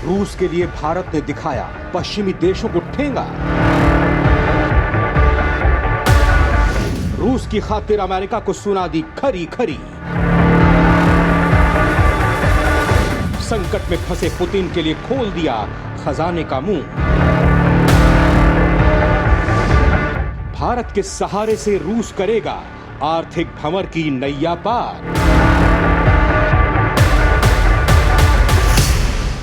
रूस के लिए भारत ने दिखाया पश्चिमी देशों को ठेंगा। रूस की खातिर अमेरिका को सुना दी खरी खरी। संकट में फंसे पुतिन के लिए खोल दिया खजाने का मुंह। भारत के सहारे से रूस करेगा आर्थिक भंवर की नैया पार।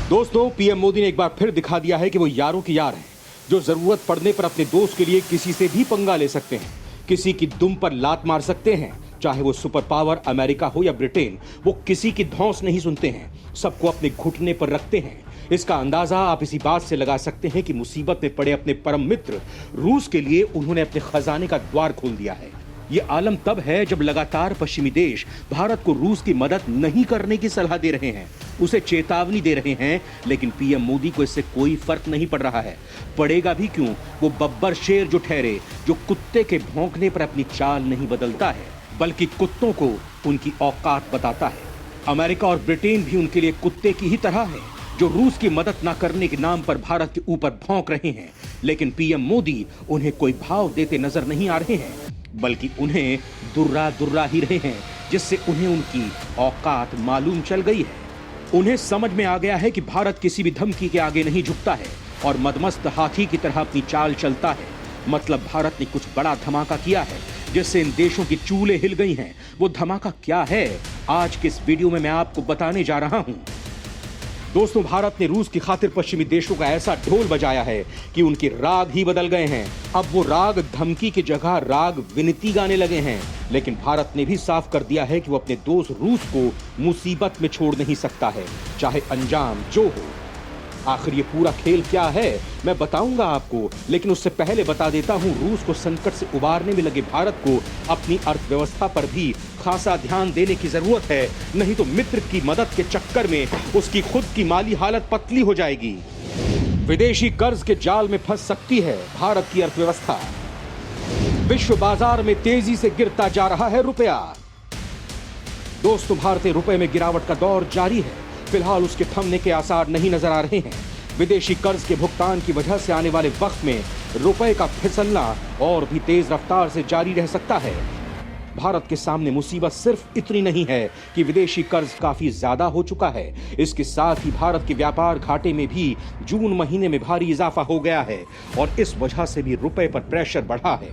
दोस्तों, पीएम मोदी ने एक बार फिर दिखा दिया है कि वो यारों के यार हैं, जो जरूरत पड़ने पर अपने दोस्त के लिए किसी से भी पंगा ले सकते हैं, किसी की दुम पर लात मार सकते हैं। चाहे वो सुपर पावर अमेरिका हो या ब्रिटेन, वो किसी की धौंस नहीं सुनते हैं, सबको अपने घुटने पर रखते हैं। इसका अंदाजा आप इसी बात से लगा सकते हैं कि मुसीबत में पड़े अपने परम मित्र रूस के लिए उन्होंने अपने खजाने का द्वार खोल दिया है। ये आलम तब है जब लगातार पश्चिमी देश भारत को रूस की मदद नहीं करने की सलाह दे रहे हैं, उसे चेतावनी दे रहे हैं, लेकिन पीएम मोदी को इससे कोई फर्क नहीं पड़ रहा है। पड़ेगा भी क्यों? वो बब्बर शेर जो ठहरे, जो कुत्ते के भौंकने पर अपनी चाल नहीं बदलता है, बल्कि कुत्तों को उनकी औकात बताता है। अमेरिका और ब्रिटेन भी उनके लिए कुत्ते की ही तरह है, जो रूस की मदद न करने के नाम पर भारत के ऊपर भौंक रहे हैं। लेकिन पीएम मोदी उन्हें कोई भाव देते नजर नहीं आ रहे हैं, बल्कि उन्हें दुर्रा ही रहे हैं, जिससे उन्हें उनकी औकात मालूम चल गई है। उन्हें समझ में आ गया है कि भारत किसी भी धमकी के आगे नहीं झुकता है और मदमस्त हाथी की तरह अपनी चाल चलता है। मतलब भारत ने कुछ बड़ा धमाका किया है, जिससे इन देशों की चूलें हिल गई हैं। वो धमाका क्या है, आज के इस वीडियो में मैं आपको बताने जा रहा हूं। दोस्तों, भारत ने रूस की खातिर पश्चिमी देशों का ऐसा ढोल बजाया है कि उनके राग ही बदल गए हैं। अब वो राग धमकी की जगह राग विनती गाने लगे हैं। लेकिन भारत ने भी साफ कर दिया है कि वो अपने दोस्त रूस को मुसीबत में छोड़ नहीं सकता है, चाहे अंजाम जो हो। आखिर ये पूरा खेल क्या है, मैं बताऊंगा आपको, लेकिन उससे पहले बता देता हूं, रूस को संकट से उबारने में लगे भारत को अपनी अर्थव्यवस्था पर भी खासा ध्यान देने की जरूरत है, नहीं तो मित्र की मदद के चक्कर में उसकी खुद की माली हालत पतली हो जाएगी। विदेशी कर्ज के जाल में फंस सकती है भारत की अर्थव्यवस्था। विश्व बाजार में तेजी से गिरता जा रहा है रुपया। दोस्तों, भारतीय रुपए में गिरावट का दौर जारी है। फिलहाल उसके थमने के आसार नहीं नजर आ रहे हैं। विदेशी कर्ज के भुगतान की वजह से आने वाले वक्त में रुपए का फिसलना और भी तेज रफ्तार से जारी रह सकता है। भारत के सामने मुसीबत सिर्फ इतनी नहीं है कि विदेशी कर्ज काफी ज्यादा हो चुका है, इसके साथ ही भारत के व्यापार घाटे में भी जून महीने में भारी इजाफा हो गया है और इस वजह से भी रुपए पर प्रेशर बढ़ा है।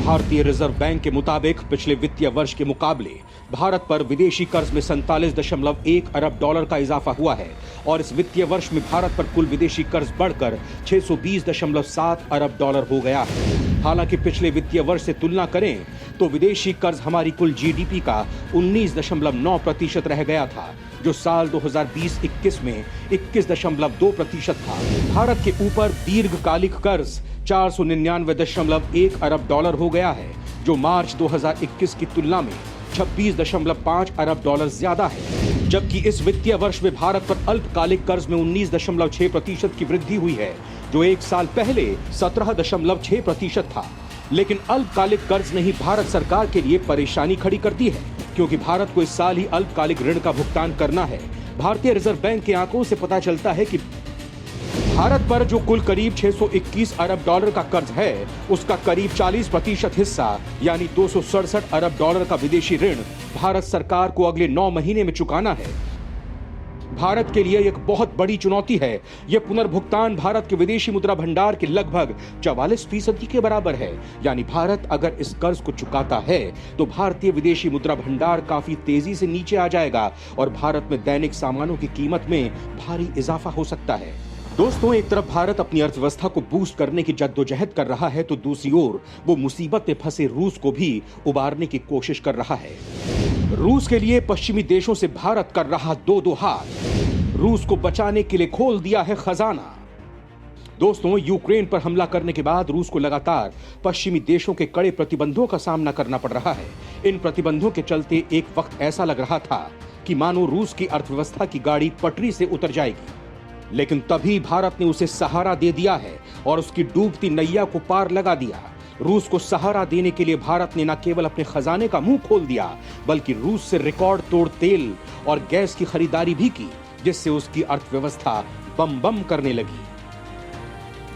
भारतीय रिजर्व बैंक के मुताबिक पिछले वित्तीय वर्ष के मुकाबले भारत पर विदेशी कर्ज में 47.1 अरब डॉलर का इजाफा हुआ है और इस वित्तीय वर्ष में भारत पर कुल विदेशी कर्ज बढ़कर 620.7 अरब डॉलर हो गया है। हालांकि पिछले वित्तीय वर्ष से तुलना करें तो विदेशी कर्ज हमारी कुल जीडीपी का 19.9% रह गया था, जो साल 2020-21 में 21.2% था। भारत के ऊपर दीर्घकालिक कर्ज 499.1 अरब डॉलर हो गया है, जो मार्च 2021 की तुलना में 26.5 अरब डॉलर ज्यादा है। जबकि इस वित्तीय वर्ष में भारत पर अल्पकालिक कर्ज में 19.6% की वृद्धि हुई है, जो एक साल पहले 17.6% था। लेकिन अल्पकालिक कर्ज ने ही भारत सरकार के लिए परेशानी खड़ी कर दी है, क्योंकि भारत को इस साल ही अल्पकालिक ऋण का भुगतान करना है। भारतीय रिजर्व बैंक के आंकड़ों से पता चलता है कि भारत पर जो कुल करीब 621 अरब डॉलर का कर्ज है, उसका करीब 40% हिस्सा यानी 267 अरब डॉलर का विदेशी ऋण भारत सरकार को अगले 9 महीने में चुकाना है। भारत के लिए एक बहुत बड़ी चुनौती है। यह पुनर्भुगतान भारत के विदेशी मुद्रा भंडार के लगभग 44% के बराबर है। यानी भारत अगर इस कर्ज को चुकाता है तो भारतीय विदेशी मुद्रा भंडार काफी तेजी से नीचे आ जाएगा और भारत में दैनिक सामानों की कीमत में भारी इजाफा हो सकता है। दोस्तों, एक तरफ भारत अपनी अर्थव्यवस्था को बूस्ट करने की जद्दोजहद कर रहा है, तो दूसरी ओर वो मुसीबत में फंसे रूस को भी उबारने की कोशिश कर रहा है। रूस के लिए पश्चिमी देशों से भारत कर रहा दो हाथ। रूस को बचाने के लिए खोल दिया है खजाना। दोस्तों, यूक्रेन पर हमला करने के बाद रूस को लगातार पश्चिमी देशों के कड़े प्रतिबंधों का सामना करना पड़ रहा है। इन प्रतिबंधों के चलते एक वक्त ऐसा लग रहा था कि मानो रूस की अर्थव्यवस्था की गाड़ी पटरी से उतर जाएगी, लेकिन तभी भारत ने उसे सहारा दे दिया है और उसकी डूबती नैया को पार लगा दिया। रूस को सहारा देने के लिए भारत ने न केवल अपने खजाने का मुंह खोल दिया, बल्कि रूस से रिकॉर्ड तोड़ तेल और गैस की खरीदारी भी की। जिससे उसकी अर्थव्यवस्था बम बम करने लगी।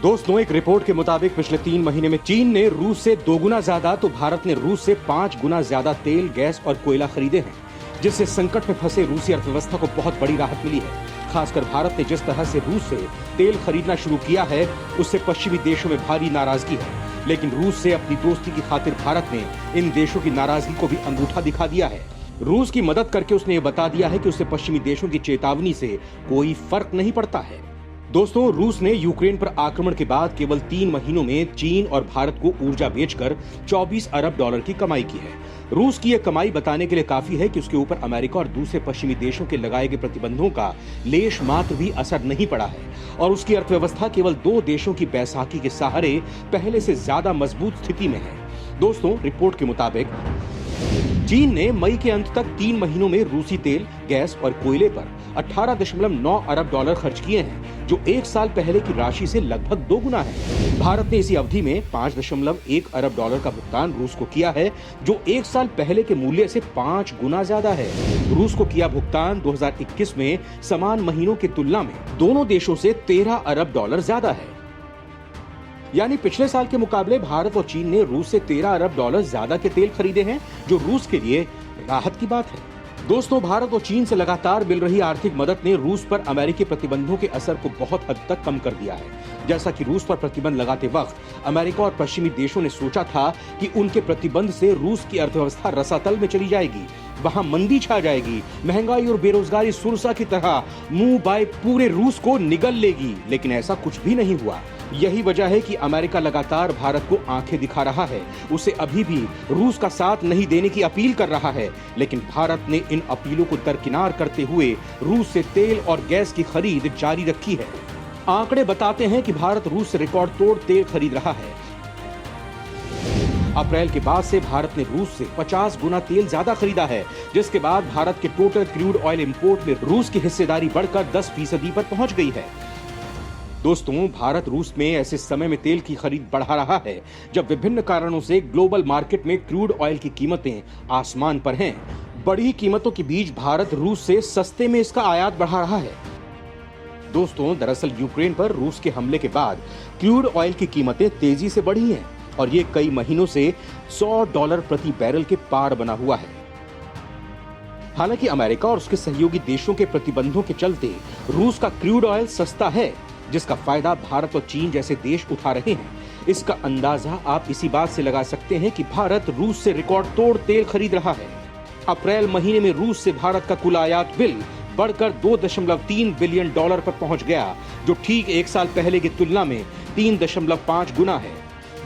दोस्तों, एक रिपोर्ट के मुताबिक पिछले 3 महीने में चीन ने रूस से 2 गुना ज्यादा तो भारत ने रूस से 5 गुना ज्यादा तेल, गैस और कोयला खरीदे हैं, जिससे संकट में फंसे रूसी अर्थव्यवस्था को बहुत बड़ी राहत मिली है। खासकर भारत ने जिस तरह से रूस से तेल खरीदना शुरू किया है, उससे पश्चिमी देशों में भारी नाराजगी है। लेकिन रूस से अपनी दोस्ती की खातिर भारत ने इन देशों की नाराजगी को भी अंगूठा दिखा दिया है। रूस की मदद करके उसने ये बता दिया है कि उससे पश्चिमी देशों की चेतावनी से कोई फर्क नहीं पड़ता है। दोस्तों, रूस ने यूक्रेन पर आक्रमण के बाद केवल 3 महीनों में चीन और भारत को ऊर्जा बेचकर 24 अरब डॉलर की कमाई की है। रूस की यह कमाई बताने के लिए काफी है कि उसके ऊपर अमेरिका और दूसरे पश्चिमी देशों के लगाए गए प्रतिबंधों का लेश मात्र भी असर नहीं पड़ा है और उसकी अर्थव्यवस्था केवल 2 देशों की बैसाखी के सहारे पहले से ज्यादा मजबूत स्थिति में है। दोस्तों, रिपोर्ट के मुताबिक चीन ने मई के अंत तक 3 महीनों में रूसी तेल, गैस और कोयले पर 18.9 अरब डॉलर खर्च किए हैं, जो 1 साल पहले की राशि से लगभग 2 गुना है। भारत ने इसी अवधि में 5.1 अरब डॉलर का भुगतान रूस को किया है, जो 1 साल पहले के मूल्य से 5 गुना ज्यादा है। रूस को किया भुगतान 2021 में समान महीनों की तुलना में दोनों देशों से 13 अरब डॉलर ज्यादा है। यानी पिछले साल के मुकाबले भारत और चीन ने रूस से 13 अरब डॉलर ज्यादा के तेल खरीदे हैं, जो रूस के लिए राहत की बात है। दोस्तों, भारत और चीन से लगातार मिल रही आर्थिक मदद ने रूस पर अमेरिकी प्रतिबंधों के असर को बहुत हद तक कम कर दिया है। जैसा कि रूस पर प्रतिबंध लगाते वक्त अमेरिका और पश्चिमी देशों ने सोचा था कि उनके प्रतिबंध से रूस की अर्थव्यवस्था रसातल में चली जाएगी, वहां मंदी छा जाएगी, महंगाई और बेरोजगारी सुरसा की तरह मुंह बाय पूरे रूस को निगल लेगी, लेकिन ऐसा कुछ भी नहीं हुआ। यही वजह है कि अमेरिका लगातार भारत को आंखें दिखा रहा है, उसे अभी भी रूस का साथ नहीं देने की अपील कर रहा है, लेकिन भारत ने इन अपीलों को दरकिनार करते हुए रूस से तेल और गैस की खरीद जारी रखी है। आंकड़े बताते हैं कि भारत रूस से रिकॉर्ड तोड़ तेल खरीद रहा है। अप्रैल के बाद से भारत ने रूस से 50 गुना तेल ज्यादा खरीदा है, जिसके बाद भारत के टोटल क्रूड ऑयल इंपोर्ट में रूस की हिस्सेदारी बढ़कर 10% पर पहुंच गई है। दोस्तों, भारत रूस में ऐसे समय में तेल की खरीद बढ़ा रहा है जब विभिन्न कारणों से ग्लोबल मार्केट में क्रूड ऑयल की कीमतें आसमान पर हैं। बढ़ी कीमतों के बीच भारत रूस से सस्ते में इसका आयात बढ़ा रहा है। दोस्तों, दरअसल यूक्रेन पर रूस के हमले के बाद क्रूड ऑयल की कीमतें तेजी से बढ़ी हैं और ये कई महीनों से $100 प्रति बैरल के पार बना हुआ है। हालांकि अमेरिका और उसके सहयोगी देशों के प्रतिबंधों के चलते रूस का क्रूड ऑयल सस्ता है, जिसका फायदा भारत और चीन जैसे देश उठा रहे हैं। इसका अंदाजा आप इसी बात से लगा सकते हैं कि भारत रूस से रिकॉर्ड तोड़ तेल खरीद रहा है। अप्रैल महीने में रूस से भारत का कुल आयात बिल बढ़कर $2.3 बिलियन पर पहुंच गया, जो ठीक 1 साल पहले की तुलना में 3.5 गुना है।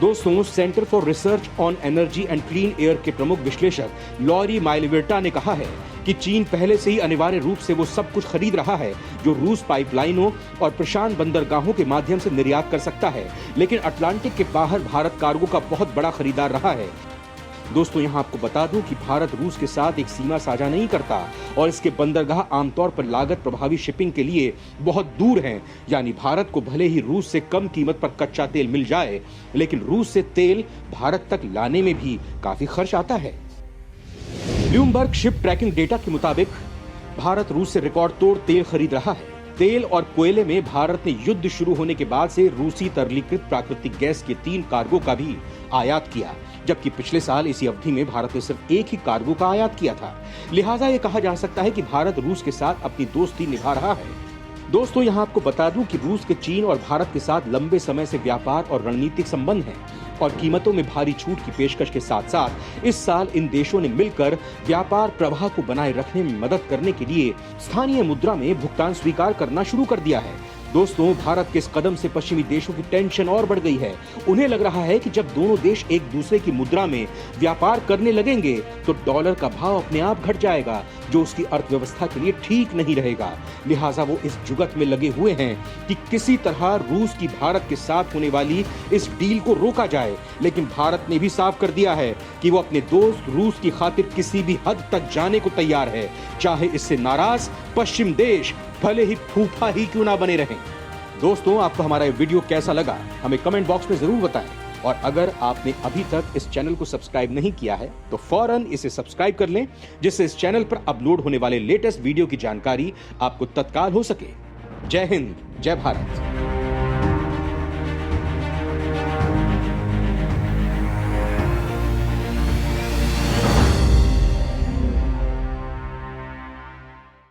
दोस्तों, centre for research on energy and clean air के प्रमुख विश्लेषक लॉरी माइलविर्टा ने कहा है कि चीन पहले से ही अनिवार्य रूप से वो सब कुछ खरीद रहा है जो रूस पाइपलाइनों और प्रशांत बंदरगाहों के माध्यम से निर्यात कर सकता है, लेकिन अटलांटिक के बाहर भारत कार्गो का बहुत बड़ा खरीदार रहा है। दोस्तों, यहाँ आपको बता दूं कि भारत रूस के साथ एक सीमा साझा नहीं करता और इसके बंदरगाह आमतौर पर लागत प्रभावी शिपिंग के लिए बहुत दूर हैं। यानी भारत को भले ही रूस से कम कीमत पर कच्चा तेल मिल जाए, लेकिन रूस से तेल भारत तक लाने में भी काफी खर्च आता है। ब्लूमबर्ग शिप ट्रैकिंग डेटा के मुताबिक भारत रूस से रिकॉर्ड तोड़ तेल खरीद रहा है। तेल और कोयले में भारत ने युद्ध शुरू होने के बाद से रूसी तरलीकृत प्राकृतिक गैस के 3 कार्गो का भी आयात किया, जबकि पिछले साल इसी अवधि में भारत ने सिर्फ एक ही कार्गो का आयात किया था। लिहाजा ये कहा जा सकता है कि भारत रूस के साथ अपनी दोस्ती निभा रहा है। दोस्तों, यहाँ आपको बता दूं कि रूस के चीन और भारत के साथ लंबे समय से व्यापार और रणनीतिक संबंध हैं और कीमतों में भारी छूट की पेशकश के साथ साथ इस साल इन देशों ने मिलकर व्यापार प्रवाह को बनाए रखने में मदद करने के लिए स्थानीय मुद्रा में भुगतान स्वीकार करना शुरू कर दिया है। दोस्तों, भारत के इस कदम से पश्चिमी देशों की टेंशन और बढ़ गई है। उन्हें लग रहा है कि जब दोनों देश एक दूसरे की मुद्रा में व्यापार करने लगेंगे तो डॉलर का भाव अपने आप घट जाएगा, जो उसकी अर्थव्यवस्था के लिए ठीक नहीं रहेगा। लिहाजा वो इस जुगत में लगे हुए हैं कि किसी तरह रूस की भारत के साथ होने वाली इस डील को रोका जाए। लेकिन भारत ने भी साफ कर दिया है कि वो अपने दोस्त रूस की खातिर किसी भी हद तक जाने को तैयार है, चाहे इससे नाराज पश्चिम देश भले ही फूफा ही क्यों ना बने रहें। दोस्तों, आपको हमारा ये वीडियो कैसा लगा हमें कमेंट बॉक्स में जरूर बताएं। और अगर आपने अभी तक इस चैनल को सब्सक्राइब नहीं किया है तो फौरन इसे सब्सक्राइब कर लें, जिससे इस चैनल पर अपलोड होने वाले लेटेस्ट वीडियो की जानकारी आपको तत्काल हो सके। जय हिंद, जय भारत।